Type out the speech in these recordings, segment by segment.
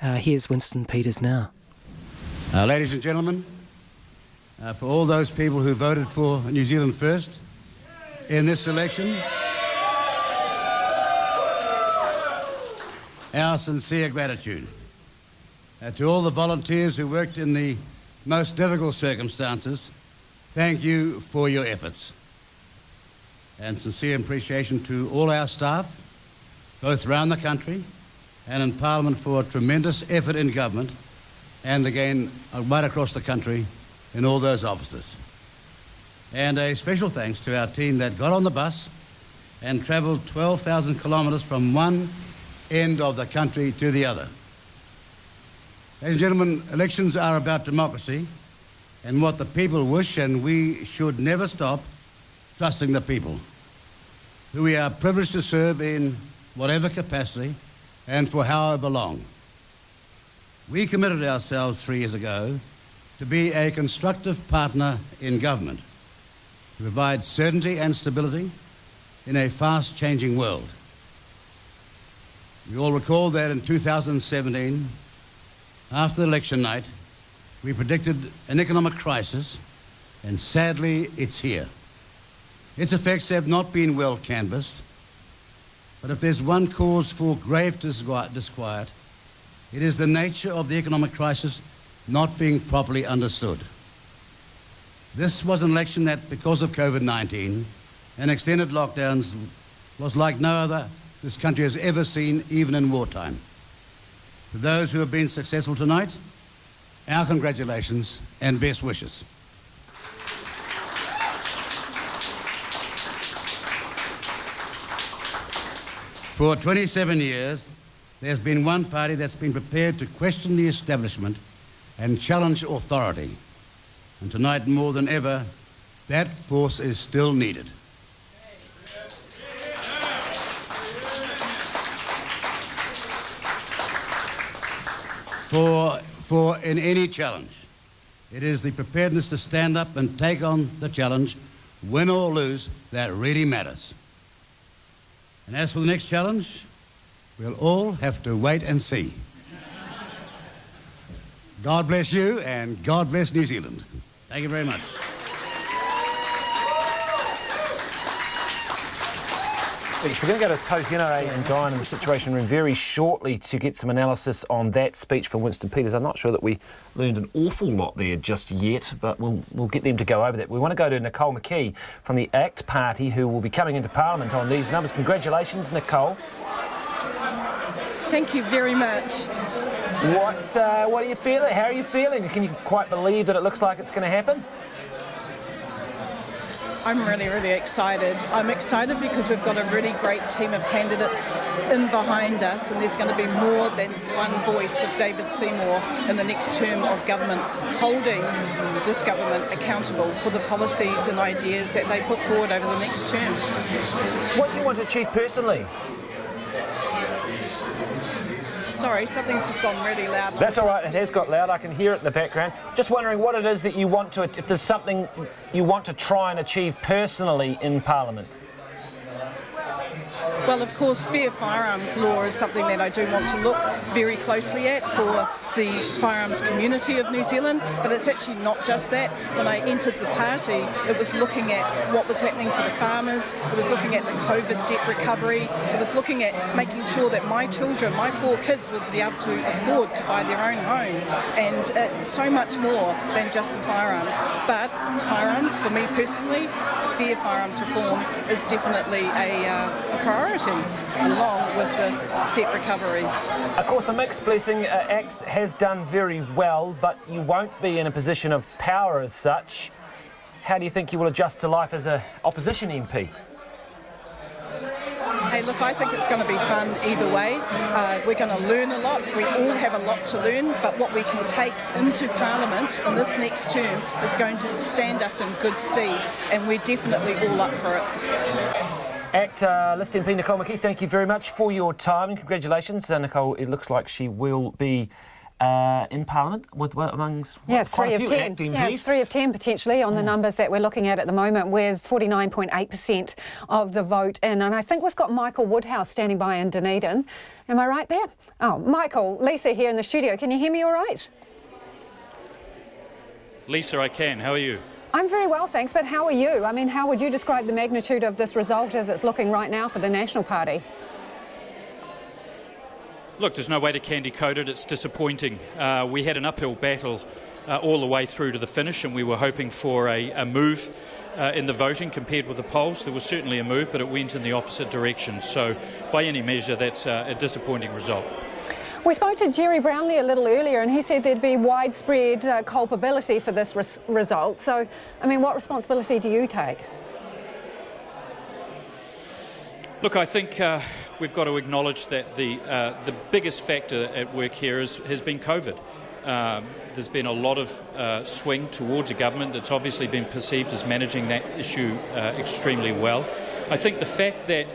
Here's Winston Peters now. Ladies and gentlemen, for all those people who voted for New Zealand First in this election, our sincere gratitude. To all the volunteers who worked in the most difficult circumstances, thank you for your efforts. And sincere appreciation to all our staff, both around the country and in Parliament, for a tremendous effort in government, and again right across the country in all those offices. And a special thanks to our team that got on the bus and travelled 12,000 kilometres from one end of the country to the other. Ladies and gentlemen, elections are about democracy and what the people wish, and we should never stop trusting the people, who we are privileged to serve in whatever capacity and for however long. We committed ourselves 3 years ago to be a constructive partner in government, to provide certainty and stability in a fast-changing world. We all recall that in 2017, after election night, we predicted an economic crisis, and sadly, it's here. Its effects have not been well canvassed, but if there's one cause for grave disquiet, it is the nature of the economic crisis not being properly understood. This was an election that, because of COVID-19 and extended lockdowns, was like no other this country has ever seen, even in wartime. To those who have been successful tonight, our congratulations and best wishes. For 27 years, there's been one party that's been prepared to question the establishment and challenge authority. And tonight, more than ever, that force is still needed. For in any challenge, it is the preparedness to stand up and take on the challenge, win or lose, that really matters. And as for the next challenge, we'll all have to wait and see. God bless you, and God bless New Zealand. Thank you very much. We're going to go to Tauhina and Diane in the Situation Room very shortly to get some analysis on that speech from Winston Peters. I'm not sure that we learned an awful lot there just yet, but we'll get them to go over that. We want to go to Nicole McKee from the ACT Party, who will be coming into Parliament on these numbers. Congratulations, Nicole. Thank you very much. What are you feeling? How are you feeling? Can you quite believe that it looks like it's going to happen? I'm really, really excited. I'm excited because we've got a really great team of candidates in behind us, and there's going to be more than one voice of David Seymour in the next term of government, holding this government accountable for the policies and ideas that they put forward over the next term. What do you want to achieve personally? Sorry, something's just gone really loud. That's all right, it has got loud, I can hear it in the background. Just wondering what it is that you want to, if there's something you want to try and achieve personally in Parliament. Well, of course, fair firearms law is something that I do want to look very closely at for the firearms community of New Zealand, but it's actually not just that. When I entered the party, it was looking at what was happening to the farmers, it was looking at the COVID debt recovery, it was looking at making sure that my children, my 4 kids, would be able to afford to buy their own home, and so much more than just the firearms. But firearms, for me personally, fair firearms reform is definitely a priority, along with the debt recovery. Of course, a mixed blessing. ACT has done very well, but you won't be in a position of power as such. How do you think you will adjust to life as an opposition MP? Hey, look, I think it's going to be fun either way. We're going to learn a lot. We all have a lot to learn, but what we can take into Parliament in this next term is going to stand us in good stead, and we're definitely all up for it. ACT MP Nicole McKee, thank you very much for your time and congratulations. Nicole, it looks like she will be in Parliament with amongst Yeah, quite 3 a of few 10. ACT MPs. Yeah, 3 of 10 potentially on the numbers that we're looking at the moment, with 49.8% of the vote in. And I think we've got Michael Woodhouse standing by in Dunedin. Am I right there? Oh, Michael, Lisa here in the studio. Can you hear me all right? Lisa, I can. How are you? I'm very well, thanks, but how are you? I mean, how would you describe the magnitude of this result as it's looking right now for the National Party? Look, there's no way to candy coat it. It's disappointing. We had an uphill battle all the way through to the finish, and we were hoping for a move in the voting compared with the polls. There was certainly a move, but it went in the opposite direction. So by any measure, that's a disappointing result. We spoke to Jerry Brownlee a little earlier, and he said there'd be widespread culpability for this result. So, I mean, what responsibility do you take? Look, I think we've got to acknowledge that the biggest factor at work here has been COVID. There's been a lot of swing towards a government that's obviously been perceived as managing that issue extremely well. I think the fact that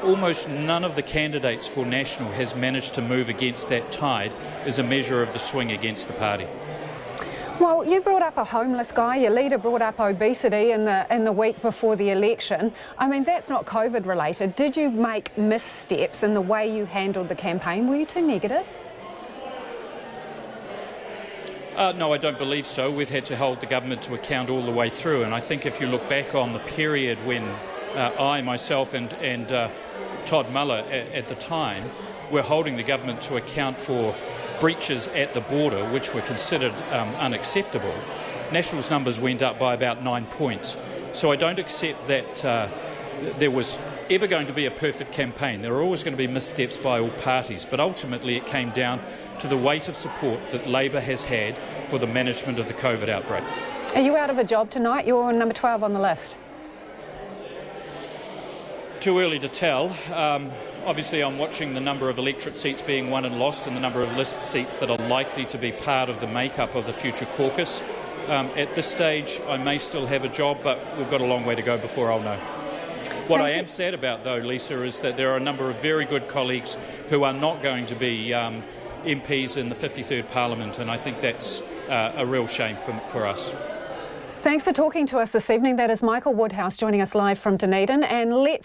almost none of the candidates for National has managed to move against that tide is a measure of the swing against the party. Well, you brought up a homeless guy, your leader brought up obesity in the week before the election. I mean, that's not COVID related. Did you make missteps in the way you handled the campaign? Were you too negative? No, I don't believe so. We've had to hold the government to account all the way through, and I think if you look back on the period when I, myself and Todd Muller at the time were holding the government to account for breaches at the border which were considered unacceptable, National's numbers went up by about 9 points. So I don't accept that there was ever going to be a perfect campaign. There are always going to be missteps by all parties, but ultimately it came down to the weight of support that Labor has had for the management of the COVID outbreak. Are you out of a job tonight? You're number 12 on the list. Too early to tell. Obviously, I'm watching the number of electorate seats being won and lost and the number of list seats that are likely to be part of the makeup of the future caucus. At this stage, I may still have a job, but we've got a long way to go before I'll know. What I am sad about, though, Lisa, is that there are a number of very good colleagues who are not going to be MPs in the 53rd Parliament, and I think that's a real shame for us. Thanks for talking to us this evening. That is Michael Woodhouse joining us live from Dunedin. And let's